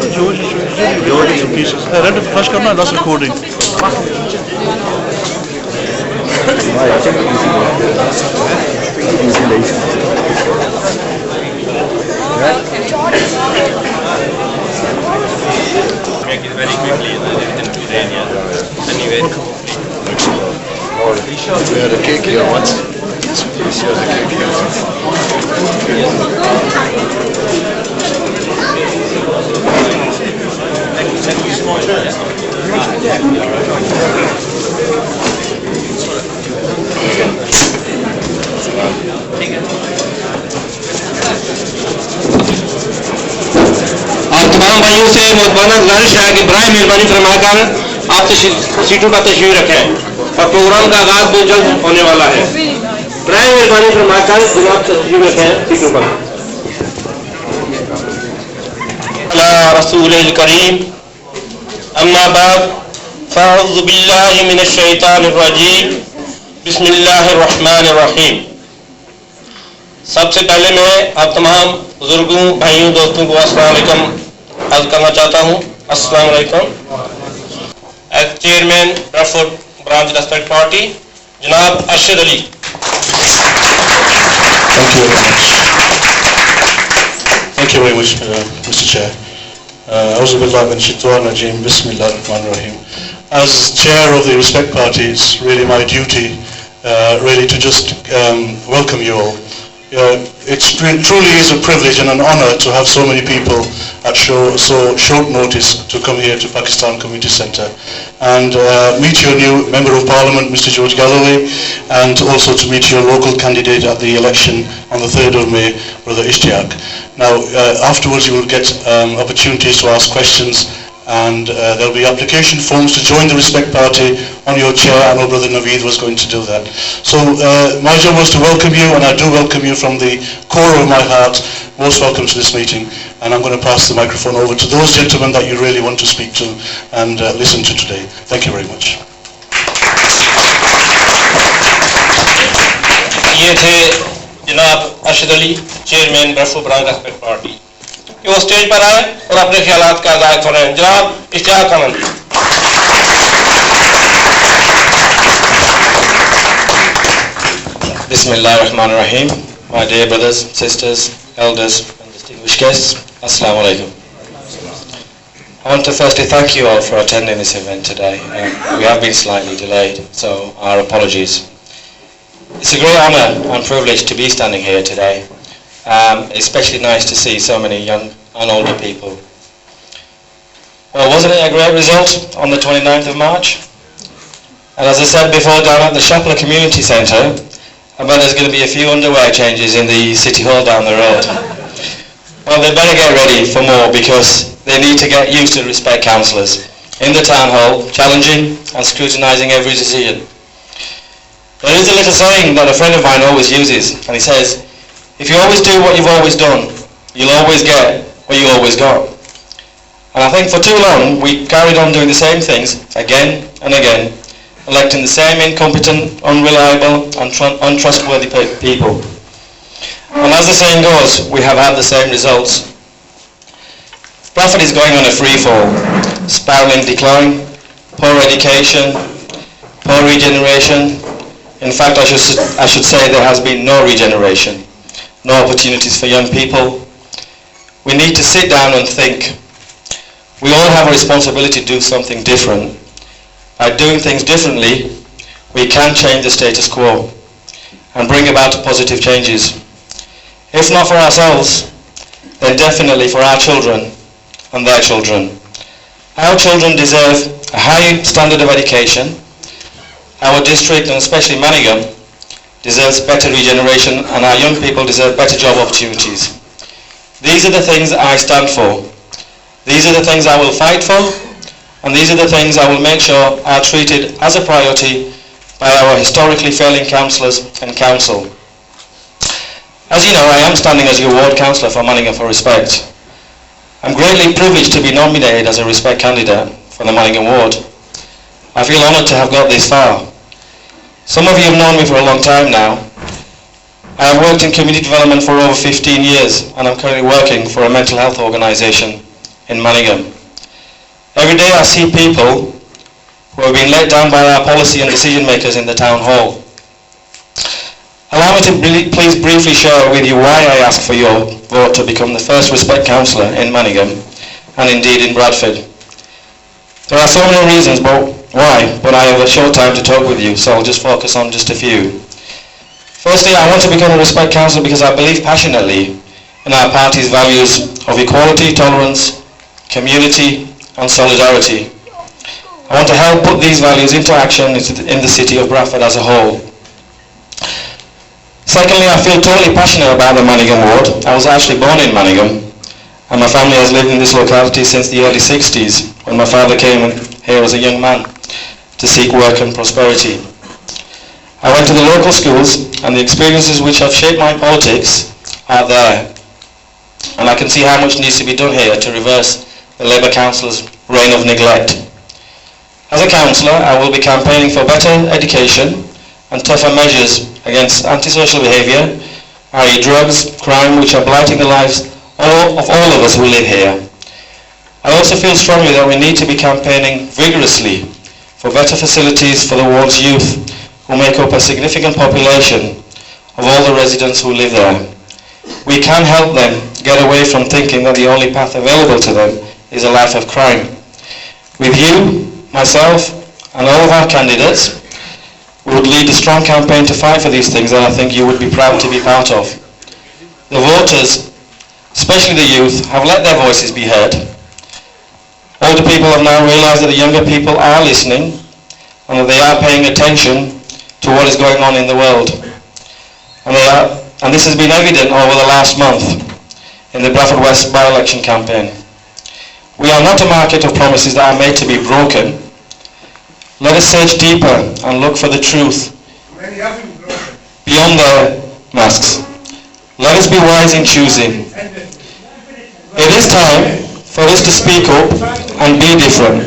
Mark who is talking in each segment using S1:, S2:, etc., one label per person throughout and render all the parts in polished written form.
S1: George pieces. Read the flash camera, that's recording.
S2: Make it very quickly within 2 days. Anyway.
S3: We had a cake here once. You see the cake here.
S4: और तमाम भाइयों से मुतमाना गुजारिश है कि बराए मेहरबानी फरमाकर आप सीटों का तशरीफ रखें और प्रोग्राम का आगाज भी जल्द होने वाला है। बराए मेहरबानी फरमाकर जनाब तशरीफ रखें सीटों पर। अला रसूलिल करीम अम्मा बाद फ़अऊज़ु बिल्लाहि मिनश शैतानिर रजीम बिस्मिल्लाहिर रहमानिर रहीम। सबसे पहले मैं आप तमाम बुजुर्गों भाइयों दोस्तों को अस्सलाम वालेकुम अर्ज करना चाहता हूँ। अस्सलाम वालेकुम। As chairman Bradford branch Respect party जनाब Arshad Ali.
S1: Thank you very much, Mr. Chair. Auzu billahi min shaitanir rajim. Bismillahir rahmanir rahim. As chair of the Respect Party, it's really my duty really to just welcome you all. It truly is a privilege and an honor to have so many people at so short notice to come here to Pakistan Community Centre and meet your new Member of Parliament, Mr. George Galloway, and also to meet your local candidate at the election on the 3rd of May, Brother Ishtiaque. Now, afterwards you will get opportunities to ask questions, and there will be application forms to join the Respect Party on your chair. I know Brother Naveed was going to do that. So my job was to welcome you, and I do welcome you from the core of my heart. Most welcome to this meeting, and I'm going to pass the microphone over to those gentlemen that you really want to speak to and listen to today. Thank you very much.
S4: ये थे जनाब Arshad Ali, chairman Bradford branch Respect party. वो stage पर आए और अपने ख्यालात का इज़हार करें। जनाब इश्तियाक़ Ahmad.
S5: Bismillahirrahmanirrahim. My dear brothers, sisters, elders, and distinguished guests, Assalamu alaikum. I want to firstly thank you all for attending this event today. We have been slightly delayed, so our apologies. It's a great honour and privilege to be standing here today. Especially nice to see so many young and older people. Well, wasn't it a great result on the 29th of March? And as I said before, down at the Shapler Community Centre, I bet there's going to be a few underwear changes in the City Hall down the road. Well, they better get ready for more, because they need to get used to Respect councillors in the Town Hall, challenging and scrutinising every decision. There is a little saying that a friend of mine always uses, and he says, if you always do what you've always done, you'll always get what you always got. And I think for too long we carried on doing the same things again and again, electing the same incompetent, unreliable and untrustworthy people. And as the saying goes, we have had the same results. Bradford is going on a free fall, spiralling decline, poor education, poor regeneration. In fact, I should say there has been no regeneration. No opportunities for young people. We need to sit down and think. We all have a responsibility to do something different. By doing things differently, we can change the status quo and bring about positive changes. If not for ourselves, then definitely for our children and their children. Our children deserve a high standard of education. Our district, and especially Manningham, deserves better regeneration, and our young people deserve better job opportunities. These are the things that I stand for. These are the things I will fight for, and these are the things I will make sure are treated as a priority by our historically failing councillors and council. As you know, I am standing as your ward councillor for Manningham for Respect. I'm greatly privileged to be nominated as a Respect candidate for the Manningham ward. I feel honoured to have got this far. Some of you have known me for a long time now. I have worked in community development for over 15 years, and I'm currently working for a mental health organisation in Manningham. Every day I see people who have been let down by our policy and decision makers in the town hall. Allow me to please briefly share with you why I ask for your vote to become the first Respect Councillor in Manningham and indeed in Bradford. There are so many reasons why, but I have a short time to talk with you, so I'll just focus on just a few. Firstly, I want to become a Respect Councillor because I believe passionately in our party's values of equality, tolerance, community and solidarity. I want to help put these values into action in the city of Bradford as a whole. Secondly, I feel totally passionate about the Manningham ward. I was actually born in Manningham and my family has lived in this locality since the early 60s when my father came here as a young man to seek work and prosperity. I went to the local schools and the experiences which have shaped my politics are there. And I can see how much needs to be done here to reverse the Labour Council's reign of neglect. As a councillor, I will be campaigning for better education and tougher measures against antisocial behaviour, i.e. drugs, crime, which are blighting the lives of all of us who live here. I also feel strongly that we need to be campaigning vigorously for better facilities for the ward's youth, who make up a significant population of all the residents who live there. We can help them get away from thinking that the only path available to them is a life of crime. With you, myself, and all of our candidates, we would lead a strong campaign to fight for these things that I think you would be proud to be part of. The voters, especially the youth, have let their voices be heard. Older people have now realised that the younger people are listening and that they are paying attention to what is going on in the world. And this has been evident over the last month in the Bradford West by-election campaign. We are not a market of promises that are made to be broken. Let us search deeper and look for the truth beyond their masks. Let us be wise in choosing. It is time for us to speak up and be different.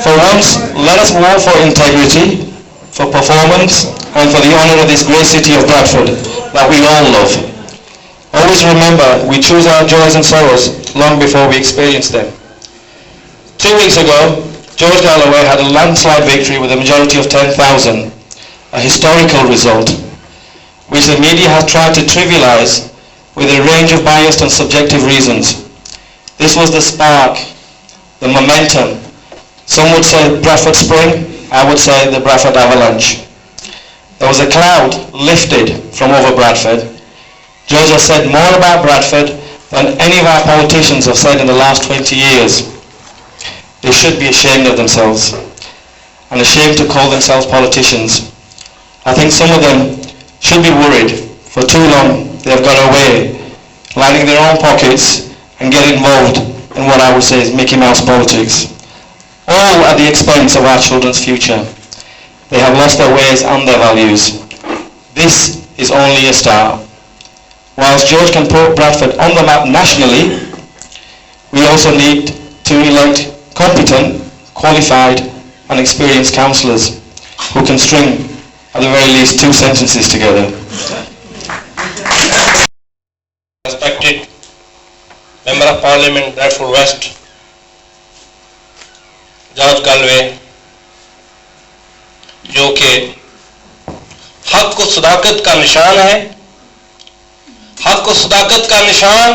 S5: For once, let us war for integrity, for performance, and for the honour of this great city of Bradford that we all love. Always remember, we choose our joys and sorrows long before we experience them. 2 weeks ago, George Galloway had a landslide victory with a majority of 10,000, a historical result, which the media has tried to trivialise with a range of biased and subjective reasons. This was the spark, the momentum. Some would say Bradford Spring, I would say the Bradford Avalanche. There was a cloud lifted from over Bradford. George has said more about Bradford than any of our politicians have said in the last 20 years. They should be ashamed of themselves and ashamed to call themselves politicians. I think some of them should be worried. For too long they have got away, lining their own pockets and get involved in what I would say is Mickey Mouse politics, all at the expense of our children's future. They have lost their ways and their values. This is only a start. Whilst George can put Bradford on the map nationally, we also need to elect competent, qualified and experienced councillors who can string at the very least 2 sentences together.
S4: Respected Member of Parliament, Bradford West, George Galloway, जो कि हक को सदाकत का निशान है, हक को सदाकत का निशान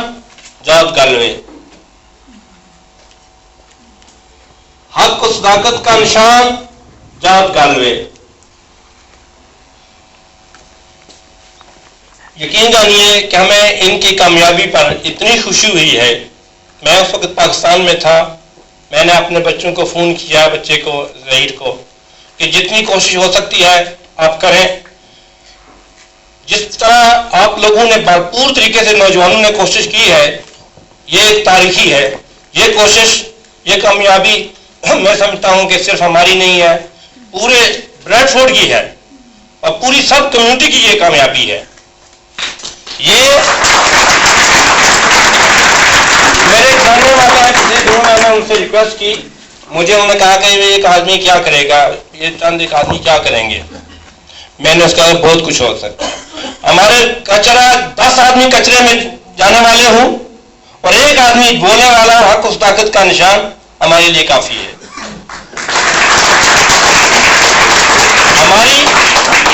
S4: जॉर्ज गैलवे, हक को सदाकत का निशान जॉर्ज गैलवे। यकीन जानिए कि हमें इनकी कामयाबी पर इतनी खुशी हुई है। मैं उस वक्त पाकिस्तान में था, मैंने अपने बच्चों को फ़ोन किया, बच्चे को ज़हीर को, कि जितनी कोशिश हो सकती है आप करें। जिस तरह आप लोगों ने भरपूर तरीके से नौजवानों ने कोशिश की है, ये तारीखी है। ये कोशिश, ये कामयाबी मैं समझता हूं कि सिर्फ हमारी नहीं है, पूरे ब्रैडफोर्ड की है और पूरी सब कम्युनिटी की ये कामयाबी है। ये मेरे जानने वाले हैं, पिछले दिनों में मैंने उनसे रिक्वेस्ट की, मुझे उन्होंने कहा कि एक आदमी क्या करेगा, ये चंद एक आदमी क्या करेंगे। मैंने उसका बहुत कुछ हो सकता है। हमारे कचरा 10 आदमी कचरे में जाने वाले हूं और एक आदमी बोलने वाला हक उस ताकत का निशान हमारे लिए काफी है। हमारी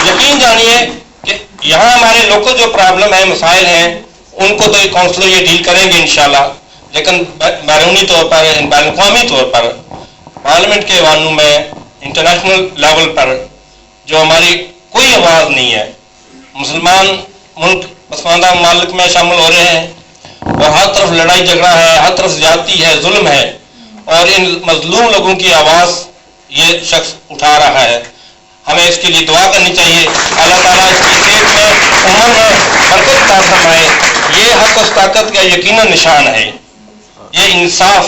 S4: यकीन जानिए कि यहाँ हमारे लोकल जो प्रॉब्लम है, मसाइल हैं, उनको तो काउंसलर ये डील करेंगे इंशाल्लाह, लेकिन बैरूनी तौर पर, बैनुक़वामी तौर पर पार्लियामेंट के ऐवानों में, इंटरनेशनल लेवल पर जो हमारी कोई आवाज़ नहीं है, मुसलमान मुल्क पसमानदा मालिक में शामिल हो रहे हैं और हर तरफ लड़ाई झगड़ा है, हर तरफ ज्यादती है, जुल्म है, और इन मजलूम लोगों की आवाज़ ये शख्स उठा रहा है। हमें इसके लिए दुआ करनी चाहिए, अल्लाह ताला इसकी सेहत में, उम्र में बरकत अता फरमाए। ये हक उस ताकत का यकीनन निशान है। ये इंसाफ,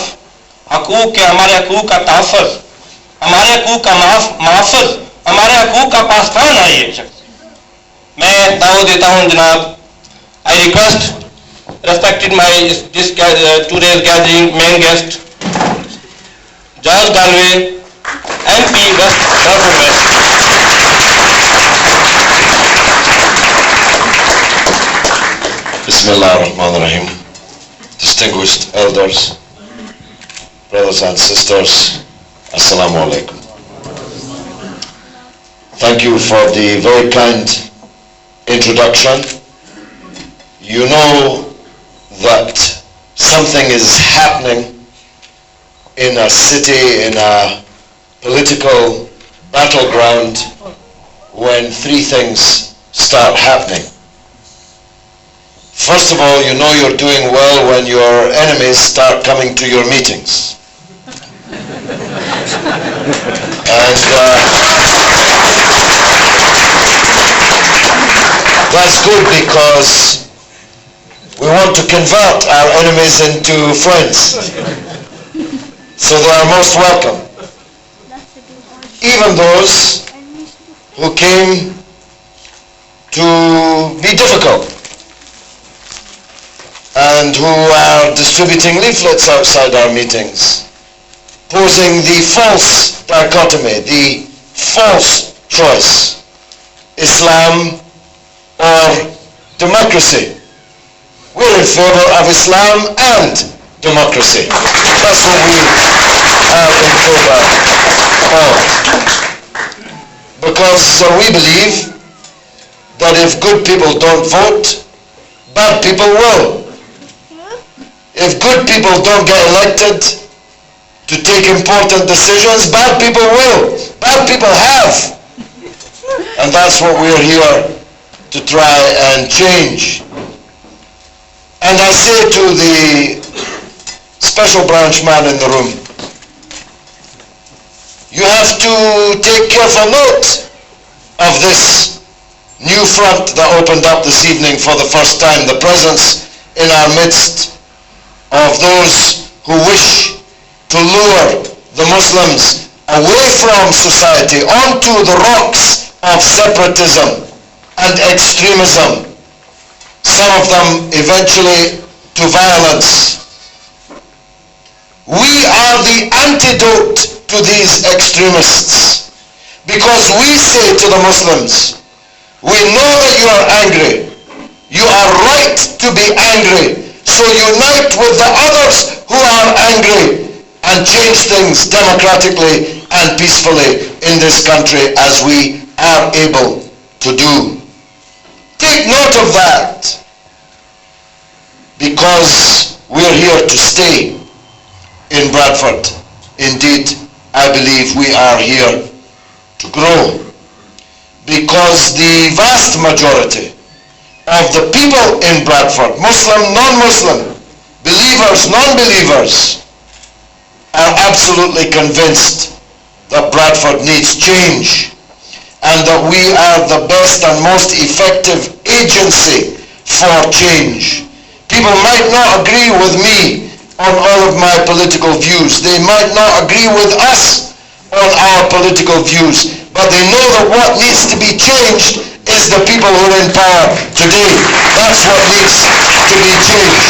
S4: हकूक के, हमारे हकूक का तहफ़्फ़ुज़, हमारे हकूक का महफ़्फ़ुज़, हमारे हकूक का पासबान है ये शख्स। मैं दावत देता हूँ जनाब, I request respected my this today's gathering main guest, George Galloway, MP Bradford West.
S3: Bismillah ar-Rahman ar-Rahim. Distinguished elders, brothers and sisters, Assalamu alaikum. Thank you for the very kind introduction. You know that something is happening in a city, in a political battleground, when three things start happening. First of all, you know you're doing well when your enemies start coming to your meetings. And that's good because we want to convert our enemies into friends. So they are most welcome. Even those who came to be difficult and who are distributing leaflets outside our meetings, posing the false dichotomy, the false choice, Islam or democracy. We're in favor of Islam and democracy. That's what we are in favor of. Because we believe that if good people don't vote, bad people will. If good people don't get elected to take important decisions, bad people will. Bad people have. And that's what we're here to try and change. And I say to the special branch man in the room, you have to take careful note of this new front that opened up this evening for the first time, the presence in our midst of those who wish to lure the Muslims away from society onto the rocks of separatism and extremism, some of them eventually to violence. We are the antidote to these extremists, because we say to the Muslims, we know that you are angry, you are right to be angry, so unite with the others who are angry and change things democratically and peacefully in this country as we are able to do. Take note of that, because we're here to stay in Bradford. Indeed, I believe we are here to grow, because the vast majority of the people in Bradford, Muslim, non-Muslim, believers, non-believers, are absolutely convinced that Bradford needs change and that we are the best and most effective agency for change. People might not agree with me on all of my political views. They might not agree with us on our political views, but they know that what needs to be changed is the people who are in power today. That's what needs to be changed.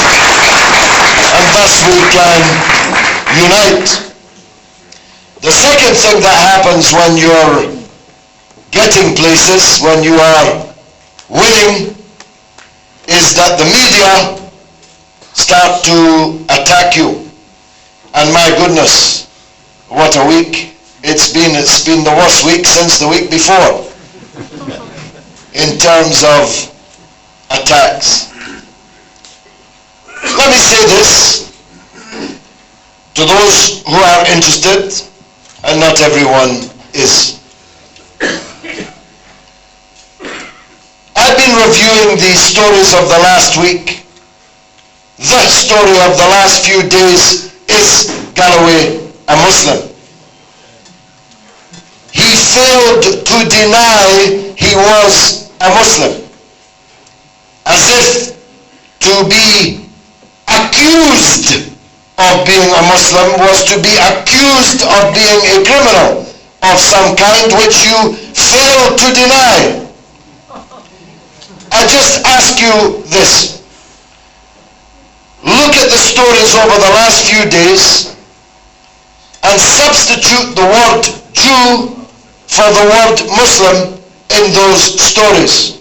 S3: And thus we can unite. The second thing that happens when you're getting places, when you are winning, is that the media start to attack you. And my goodness, what a week. It's been the worst week since the week before in terms of attacks. Let me say this to those who are interested, and not everyone is. I've been reviewing the stories of the last week. The story of the last few days is Galloway, a Muslim. He failed to deny he was a Muslim, as if to be accused of being a Muslim was to be accused of being a criminal of some kind, which you failed to deny. I just ask you this. Look at the stories over the last few days and substitute the word Jew for the word Muslim in those stories.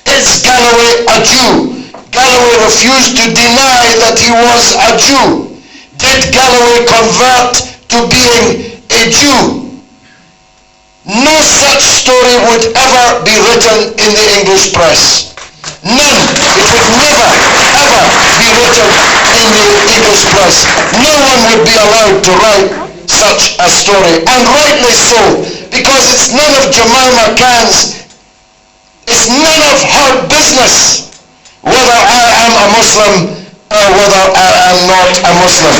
S3: Is Galloway a Jew? Galloway refused to deny that he was a Jew. Did Galloway convert to being a Jew? No such story would ever be written in the English press. None. It would never, ever be written in the English press. No one would be allowed to write such a story. And rightly so, because it's none of Jemima Khan's, it's none of her business whether I am a Muslim or whether I am not a Muslim.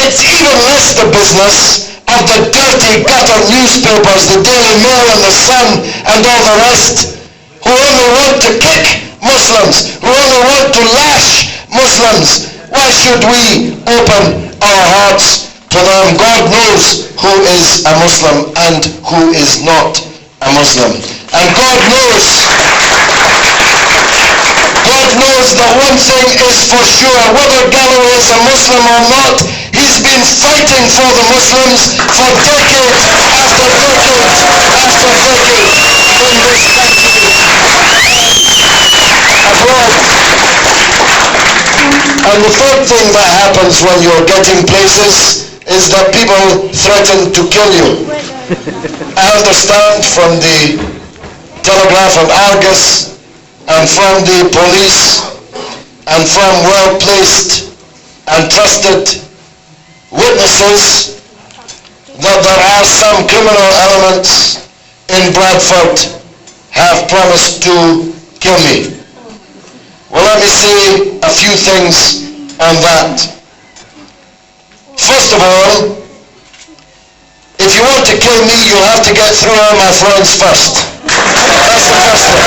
S3: It's even less the business of the dirty gutter newspapers, the Daily Mail and the Sun and all the rest, who only want to kick Muslims, who only want to lash Muslims. Why should we open our hearts to them? God knows who is a Muslim and who is not a Muslim. And God knows that one thing is for sure, whether Galloway is a Muslim or not, he's been fighting for the Muslims for decades after decades after decades in this country, abroad. And the third thing that happens when you're getting places is that people threaten to kill you. I understand from the Telegraph and Argus and from the police and from well-placed and trusted witnesses that there are some criminal elements in Bradford have promised to kill me. Well, let me say a few things on that. First of all, if you want to kill me, you'll have to get through all my friends first. That's the first thing.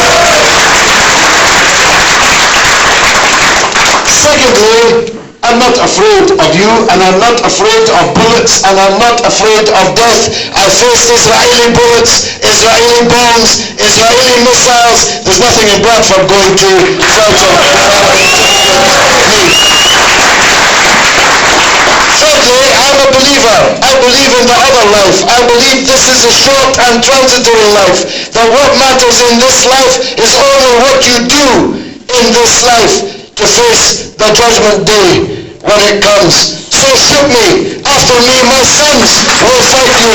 S3: Secondly, I'm not afraid of you, and I'm not afraid of bullets, and I'm not afraid of death. I faced Israeli bullets, Israeli bombs, Israeli missiles. There's nothing in Bradford going to frighten me. Thirdly, I'm a believer. I believe in the other life. I believe this is a short and transitory life. That what matters in this life is only what you do in this life to face the judgment day when it comes. So shoot me. After me, my sons will fight you.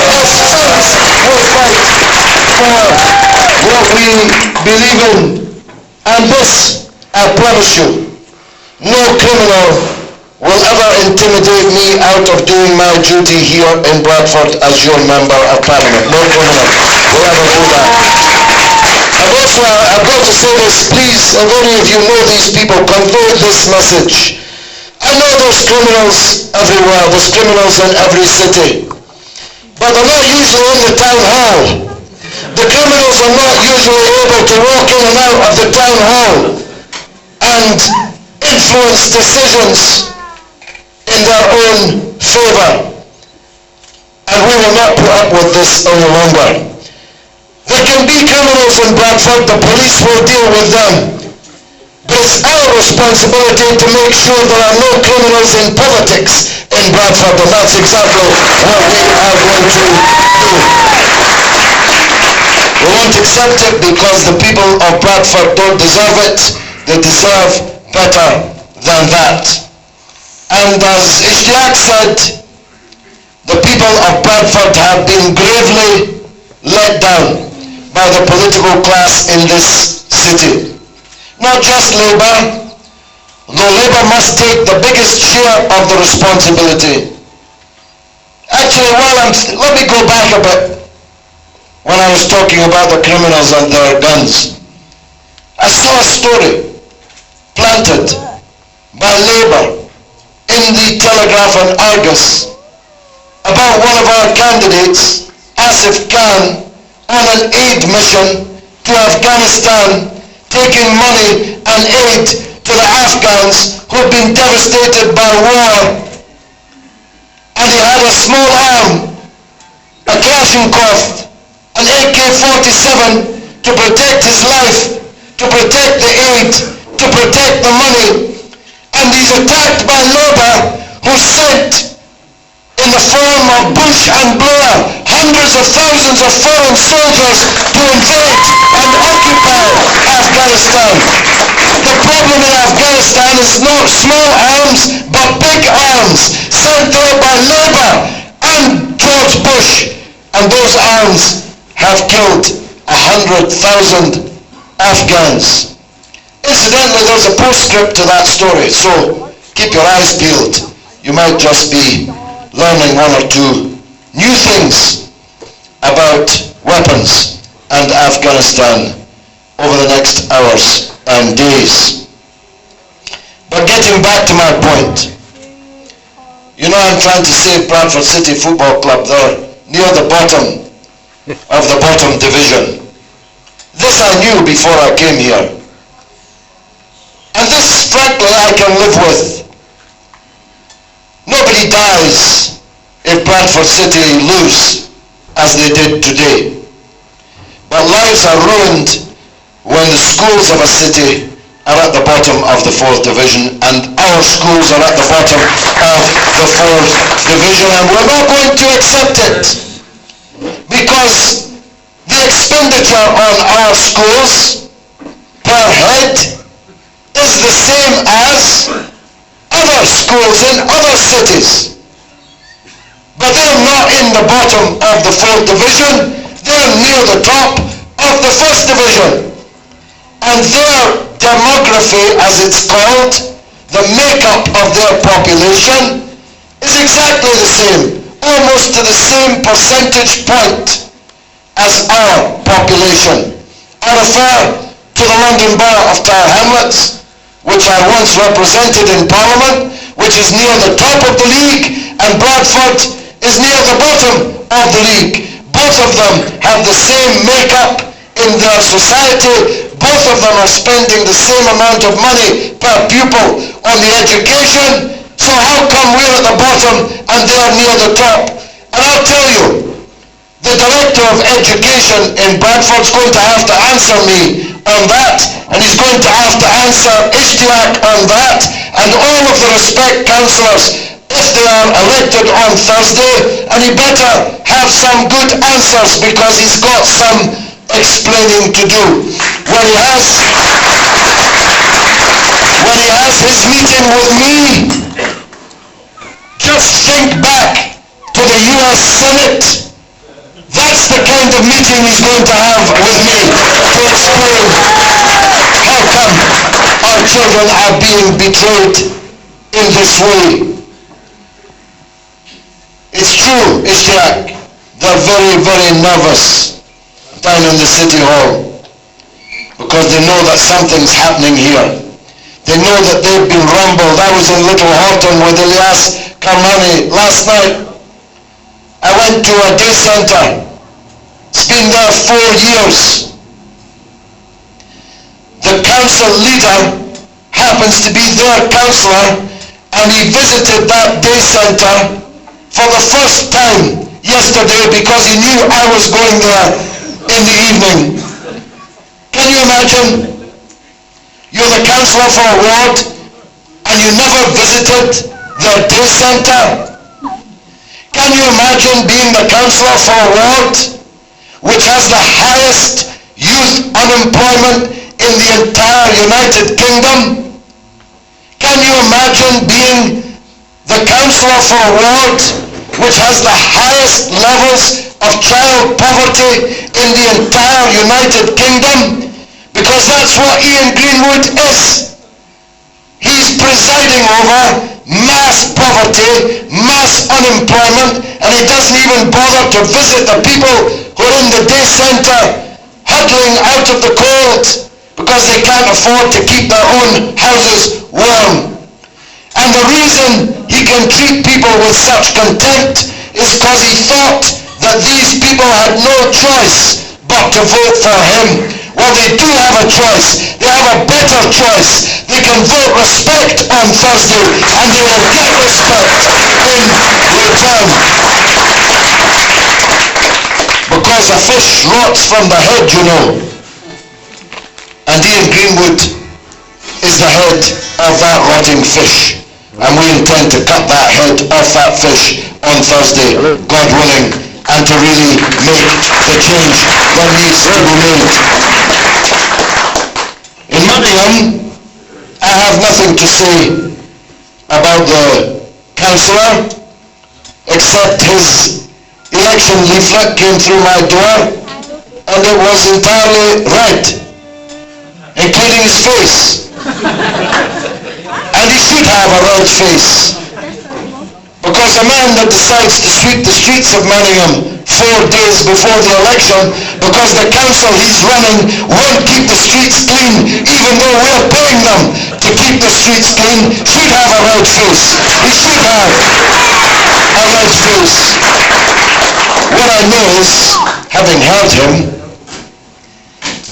S3: My sons will fight for what we believe in. And this, I promise you, no criminal will ever intimidate me out of doing my duty here in Bradford as your member of Parliament. No criminal will ever do that. I've got to say this, please, and any of you know these people, convey this message. I know there's criminals everywhere, there's criminals in every city, but they're not usually in the town hall. The criminals are not usually able to walk in and out of the town hall and influence decisions in their own favor. And we will not put up with this any longer. There can be criminals in Bradford, the police will deal with them. But it's our responsibility to make sure there are no criminals in politics in Bradford, and that's exactly what we are going to do. We won't accept it because the people of Bradford don't deserve it. They deserve better than that. And as Ishtiaque said, the people of Bradford have been gravely let down by the political class in this city. Not just Labour, though Labour must take the biggest share of the responsibility. Actually, let me go back a bit. When I was talking about the criminals and their guns, I saw a story planted by Labour in the Telegraph and Argus about one of our candidates, Asif Khan, on an aid mission to Afghanistan, taking money and aid to the Afghans who had been devastated by war. And he had a small arm, a Kalashnikov, an AK-47 to protect his life, to protect the aid, to protect the money. And he's attacked by Labour, who sent, in the form of Bush and Blair, hundreds of thousands of foreign soldiers to invade and occupy Afghanistan. The problem in Afghanistan is not small arms, but big arms, sent there by Labour and George Bush. And those arms have killed 100,000 Afghans. Incidentally, there's a postscript to that story, so keep your eyes peeled. You might just be learning one or two new things about weapons and Afghanistan over the next hours and days. But getting back to my point, you know, I'm trying to save Bradford City Football Club. They're near the bottom of the bottom division. This I knew before I came here. And this, frankly, I can live with. Nobody dies if Bradford City lose as they did today. But lives are ruined when the schools of a city are at the bottom of the 4th division, and our schools are at the bottom of the 4th division, and we're not going to accept it, because the expenditure on our schools per head is the same as other schools in other cities. But they're not in the bottom of the 4th division, they're near the top of the 1st division. And their demography, as it's called, the makeup of their population, is exactly the same, almost to the same percentage point as our population. I refer to the London Borough of Tower Hamlets, which I once represented in Parliament, which is near the top of the league, and Bradford is near the bottom of the league. Both of them have the same makeup in their society. Both of them are spending the same amount of money per pupil on the education. So how come we're at the bottom and they're near the top? And I'll tell you, the Director of Education in Bradford is going to have to answer me on that, and he's going to have to answer Ishtiaque on that, and all of the Respect councillors if they are elected on Thursday, and he better have some good answers, because he's got some explaining to do. When he has his meeting with me, just think back to the US Senate. That's the kind of meeting he's going to have with me to explain how come our children are being betrayed in this way. It's true, Ishtiaque, they're very, very nervous down in the City Hall, because they know that something's happening here. They know that they've been rumbled. I was in Little Horton with Ilyas Karmani last night. I went to a day centre. It's been there 4 years. The council leader happens to be their councillor, and he visited that day centre for the first time yesterday because he knew I was going there in the evening. Can you imagine? You're the councillor for a ward and you never visited their day centre? Can you imagine being the councillor for a ward which has the highest youth unemployment in the entire United Kingdom? Can Can you imagine being the councillor for a ward which has the highest levels of child poverty in the entire United Kingdom? Because that's what Ian Greenwood is. He's presiding over mass poverty, mass unemployment, and he doesn't even bother to visit the people who are in the day centre huddling out of the cold because they can't afford to keep their own houses warm. And the reason he can treat people with such contempt is because he thought that these people had no choice but to vote for him. Well, they do have a choice. They have a better choice. They can vote respect on Thursday and they will get respect in return. Because a fish rots from the head, you know. And Ian Greenwood is the head of that rotting fish. And we intend to cut that head off that fish on Thursday, God willing, and to really make the change that needs to be made. In Manningham, I have nothing to say about the councillor, except his election leaflet came through my door, and it was entirely red, including his face. And he should have a red face, because a man that decides to sweep the streets of Manningham 4 days before the election because the council he's running won't keep the streets clean, even though we're paying them to keep the streets clean, should have a red face. He should have a red face. What I know is, having heard him,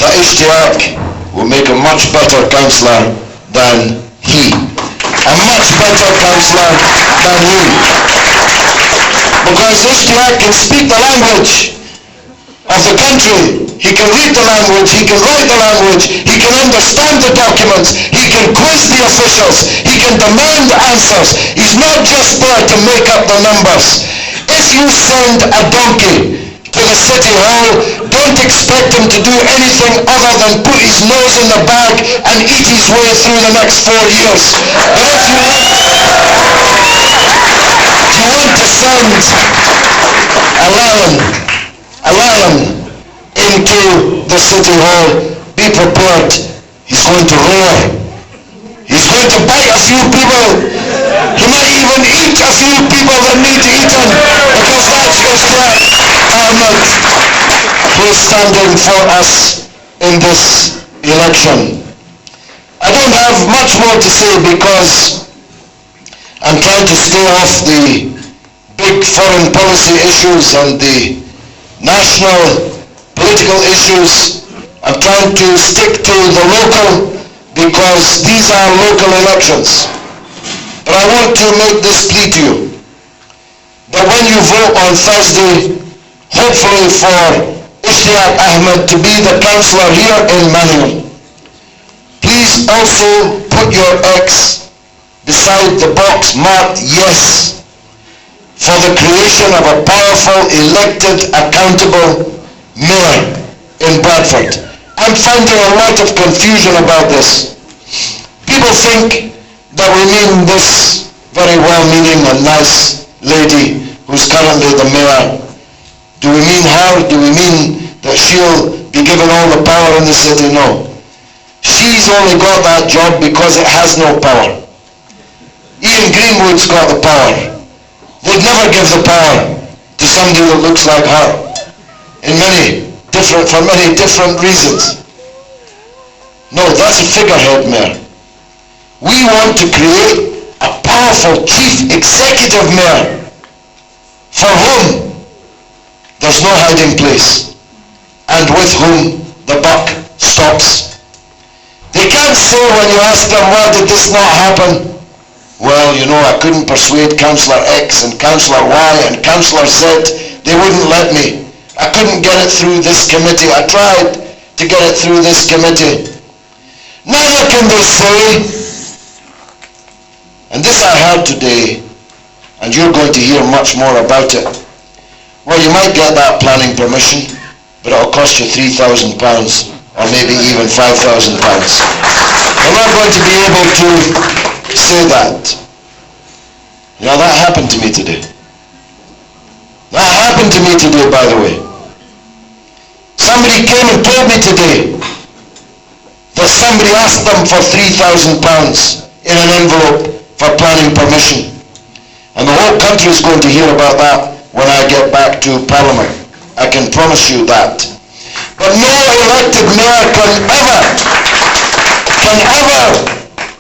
S3: that Ishtiaque will make a much better councillor than he. A much better councillor than he. Because Ishtiaque can speak the language of the country. He can read the language, he can write the language, he can understand the documents, he can quiz the officials, he can demand answers. He's not just there to make up the numbers. If you send a donkey to the city hall, don't expect him to do anything other than put his nose in the bag and eat his way through the next 4 years. But if you want to send a lion into the city hall, be prepared. He's going to roar. He's going to bite a few people. He might even eat a few people that need eaten, because that's Ishtiaque Ahmed who is standing for us in this election. I don't have much more to say because I'm trying to stay off the big foreign policy issues and the national political issues. I'm trying to stick to the local because these are local elections. But I want to make this plea to you, that when you vote on Thursday, hopefully for Ishtiaque Ahmed to be the councillor here in Manningham, please also put your X beside the box marked yes for the creation of a powerful, elected, accountable mayor in Bradford. I'm finding a lot of confusion about this. People think that we mean this very well-meaning and nice lady who's currently the mayor. Do we mean her? Do we mean that she'll be given all the power in the city? No. She's only got that job because it has no power. Ian Greenwood's got the power. They'd never give the power to somebody that looks like her for many different reasons. No, that's a figurehead mayor. We want to create a powerful chief executive mayor for whom there's no hiding place and with whom the buck stops. They can't say when you ask them, why did this not happen? Well, you know, I couldn't persuade Councillor X and Councillor Y and Councillor Z. They wouldn't let me. I couldn't get it through this committee. I tried to get it through this committee. Neither can they say, and this I heard today, and you're going to hear much more about it. Well, you might get that planning permission, but it'll cost you £3,000 or maybe even £5,000. We're not going to be able to say that. You know, that happened to me today. That happened to me today, by the way. Somebody came and told me today that somebody asked them for £3,000 in an envelope for planning permission. And the whole country is going to hear about that when I get back to Parliament. I can promise you that. But no elected mayor can ever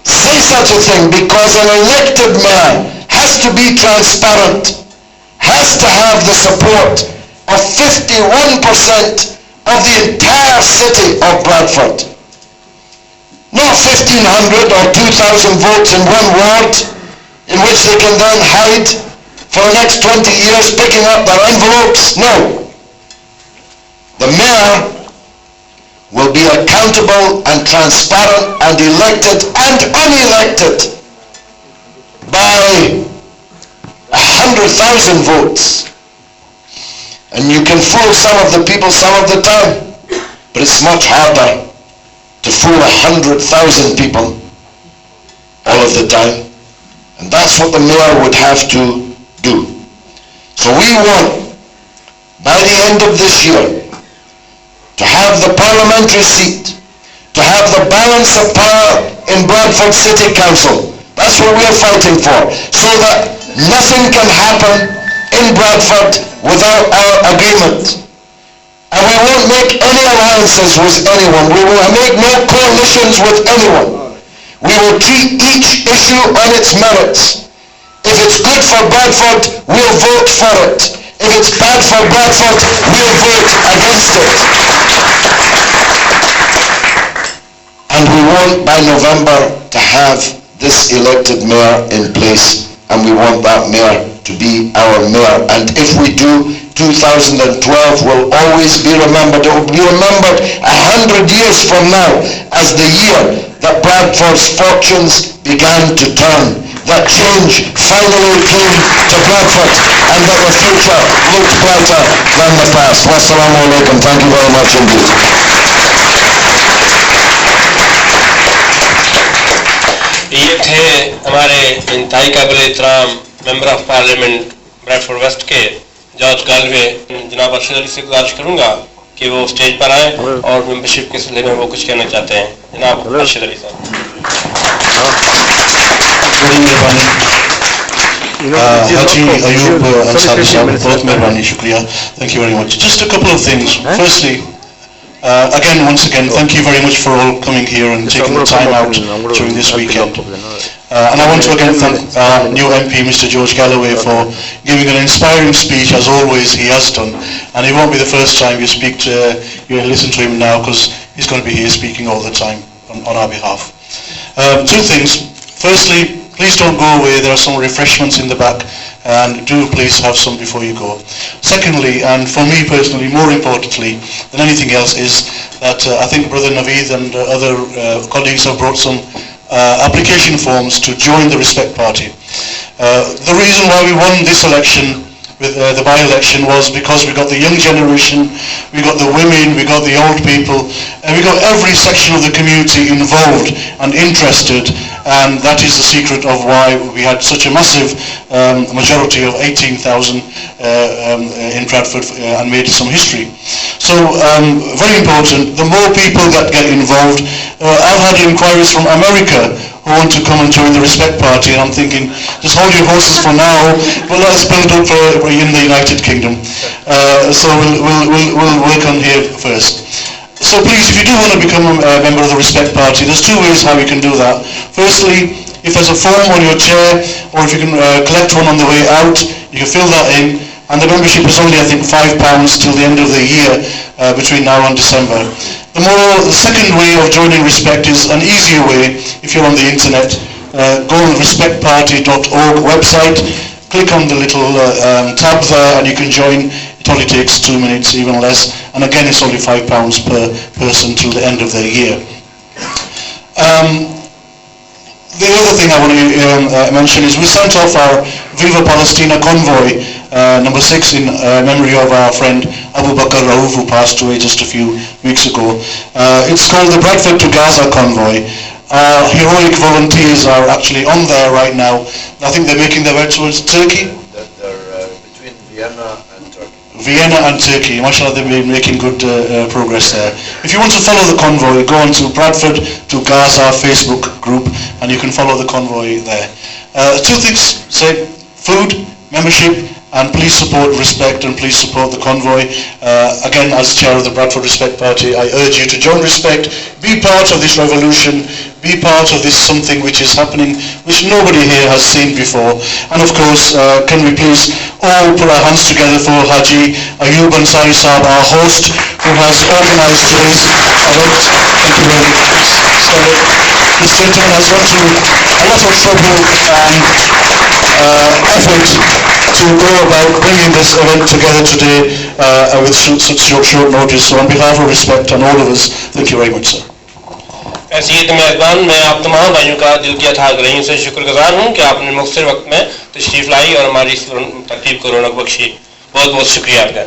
S3: say such a thing, because an elected mayor has to be transparent, has to have the support of 51% of the entire city of Bradford. Not 1,500 or 2,000 votes in one ward in which they can then hide for the next 20 years picking up their envelopes. No. The mayor will be accountable and transparent and elected and unelected by 100,000 votes. And you can fool some of the people some of the time, but it's much harder to fool 100,000 people all of the time. And that's what the mayor would have to do. So we want, by the end of this year, to have the parliamentary seat, to have the balance of power in Bradford City Council. That's what we're fighting for, so that nothing can happen in Bradford without our agreement. And we won't make any alliances with anyone. We will make no coalitions with anyone. We will treat each issue on its merits. If it's good for Bradford, we'll vote for it. If it's bad for Bradford, we'll vote against it. And we want by November to have this elected mayor in place, and we want that mayor to be our mayor. And if we do, 2012 will always be remembered. It will be remembered 100 years from now as the year that Bradford's fortunes began to turn, that change finally came to Bradford, and that the future looked brighter than the past. Wassalamu alaikum. Thank you very much indeed.
S4: ये थे हमारे इंतहाई काबिल एहतराम member of parliament Bradford West के George Galloway. जनाब अरशद अली से गुजारिश करूंगा कि वो स्टेज पर आए और मेंबरशिप के सिलसिले में वो कुछ कहना चाहते हैं। जनाब अरशद अली साहब।
S1: Haji Ayub Ansari Sahab, both Mehrwani, Shukriya. Thank you very much. Just a couple of things. Firstly, once again, thank you very much for all coming here and taking the time out during this weekend. And I want to again thank our new MP, Mr. George Galloway, for giving an inspiring speech, as always he has done. And it won't be the first time you listen to him now, because he's going to be here speaking all the time on our behalf. Two things. Firstly, please don't go away. There are some refreshments in the back, and do please have some before you go. Secondly, and for me personally, more importantly than anything else, is that I think Brother Naveed and other colleagues have brought some application forms to join the Respect Party. The reason why we won this election, with the by-election, was because we got the young generation, we got the women, we got the old people, and we got every section of the community involved and interested, and that is the secret of why we had such a massive majority of 18,000 in Bradford and made some history. So very important, the more people that get involved. I've had inquiries from America who want to come and join the Respect Party, and I'm thinking, just hold your horses for now, but let us build up in the United Kingdom. So we'll work on here first. So please, if you do want to become a member of the Respect Party, there's two ways how you can do that. Firstly, if there's a form on your chair, or if you can collect one on the way out, you can fill that in, and the membership is only, I think, £5 till the end of the year, between now and December. The second way of joining Respect is an easier way. If you're on the internet, go on the respectparty.org website, click on the little tab there, and you can join. It only takes 2 minutes, even less, and again it's only £5 per person till the end of the year. The other thing I want to mention is we sent off our Viva Palestina convoy, number 6, in memory of our friend Abu Bakr Rauf, who passed away just a few weeks ago. It's called the Bradford to Gaza convoy. Our heroic volunteers are actually on there right now. I think they're making their way towards Turkey.
S3: They're between Vienna and Turkey.
S1: Vienna and Turkey, mashallah, they've been making good progress there. If you want to follow the convoy, go on to Bradford to Gaza Facebook group and you can follow the convoy there. Two things, say food, membership, and please support Respect and please support the convoy. Again, as chair of the Bradford Respect Party, I urge you to join Respect, be part of this revolution, be part of this something which is happening, which nobody here has seen before. And of course, can we please all put our hands together for Haji Ayub Ansari Saab, our host, who has organised today's event. Thank you very much. This gentleman has gone to a lot of trouble and effort to go about bringing this event together today with such short notice. So on behalf of Respect and all of us, thank you very much, sir.
S4: ऐसी मेज़बान मैं आप तमाम भाइयों का दिल की अथाह गहराइयों से शुक्रगुजार हूँ कि आपने मुख्तसर वक्त में तशरीफ़ लाई और हमारी इस तकरीब को रौनक बख्शी. बहुत बहुत शुक्रिया आपका.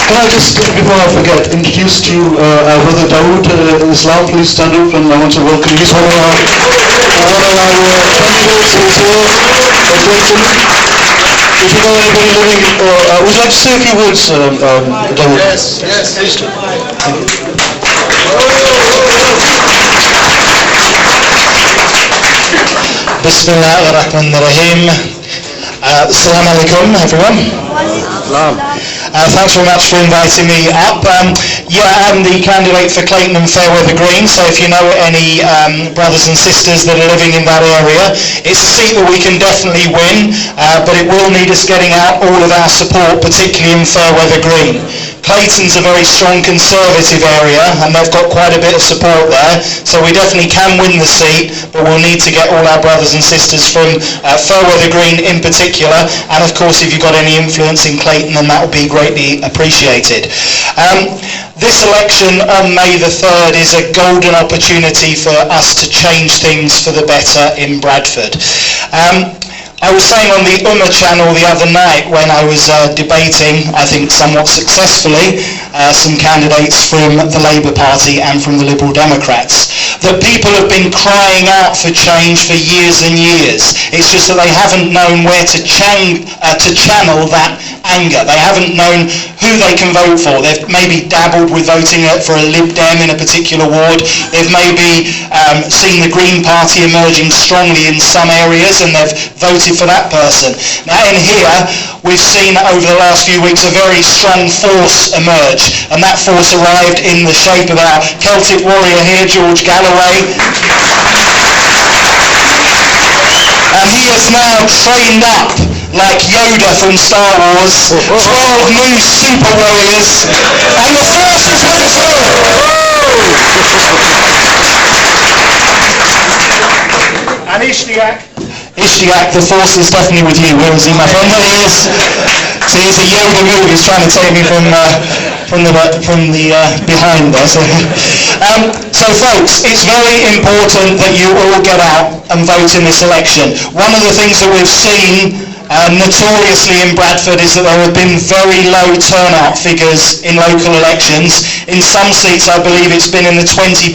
S1: Can I just, before I forget, introduce to you our brother Dawood Islam. Please stand up and I want to welcome you. He's one of our candidates who's here. If you know anybody living, would you like to say a few words, Dawood?
S3: Yes, yes.
S1: Please do. Thank you.
S6: Bismillah ar-Rahman ar-Rahim. Assalamu alaikum, everyone. Thanks very much for inviting me up. I'm the candidate for Clayton and Fairweather Green, so if you know any brothers and sisters that are living in that area, it's a seat that we can definitely win, but it will need us getting out all of our support, particularly in Fairweather Green. Clayton's a very strong Conservative area and they've got quite a bit of support there, so we definitely can win the seat, but we'll need to get all our brothers and sisters from Fairweather Green in particular, and of course if you've got any influence in Clayton then that would be greatly appreciated. This election on May the 3rd is a golden opportunity for us to change things for the better in Bradford. I was saying on the Ummah channel the other night when I was debating, I think somewhat successfully, some candidates from the Labour Party and from the Liberal Democrats, that people have been crying out for change for years and years. It's just that they haven't known where to channel that anger. They haven't known who they can vote for. They've maybe dabbled with voting for a Lib Dem in a particular ward. They've maybe seen the Green Party emerging strongly in some areas and they've voted for that person. Now in here, we've seen over the last few weeks a very strong force emerge, and that force arrived in the shape of our Celtic warrior here, George Galloway. And he is now trained up like Yoda from Star Wars, 12 new super warriors, and the force is with us all. And Ishtiaque, the force is definitely with you. Where is he, my friend? There he is. So he's a Yoda move. He's trying to take me from the behind there. So folks, it's very important that you all get out and vote in this election. One of the things that we've seen notoriously in Bradford is that there have been very low turnout figures in local elections. In some seats I believe it's been in the 20%,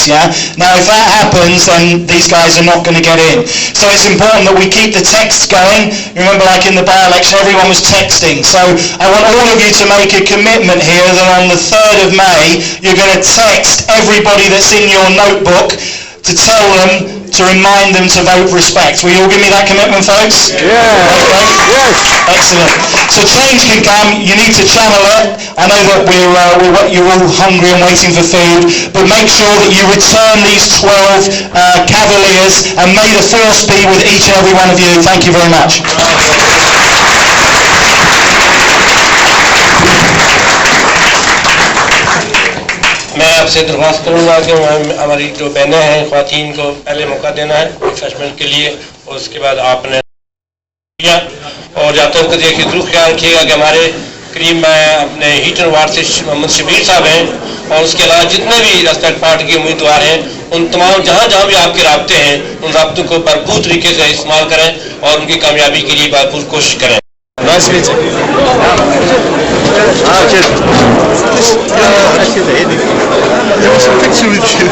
S6: yeah? Now if that happens then these guys are not going to get in. So it's important that we keep the texts going. Remember, like in the by-election everyone was texting. So I want all of you to make a commitment here that on the 3rd of May you're going to text everybody that's in your notebook to tell them, to remind them to vote Respect. Will you all give me that commitment, folks?
S3: Yeah. Okay.
S6: Yes. Excellent. So change can come. You need to channel it. I know that you're all hungry and waiting for food, but make sure that you return these 12 Cavaliers, and may the force be with each and every one of you. Thank you very much.
S4: मैं आपसे दरख्वास्त करूँगा कि हमारी जो बहनें हैं, ख्वातीन को पहले मौका देना है रिफ्रेशमेंट के लिए, और उसके बाद आपने किया। और जाते वक्त देखिए जरूर ख्याल रखिएगा कि हमारे करीब मैं अपने हीटन वार्ड से मोहम्मद शबीर साहब हैं, और उसके अलावा जितने भी रेस्पेक्ट पार्टी के उम्मीदवार हैं उन तमाम जहाँ भी आपके राब्ते हैं उन राब्तों को भरपूर तरीके से इस्तेमाल करें और उनकी कामयाबी के लिए भरपूर कोशिश करें।
S5: Nice meeting you.
S7: There was a picture with you.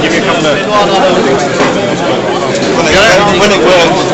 S7: Give me a couple of... When it works.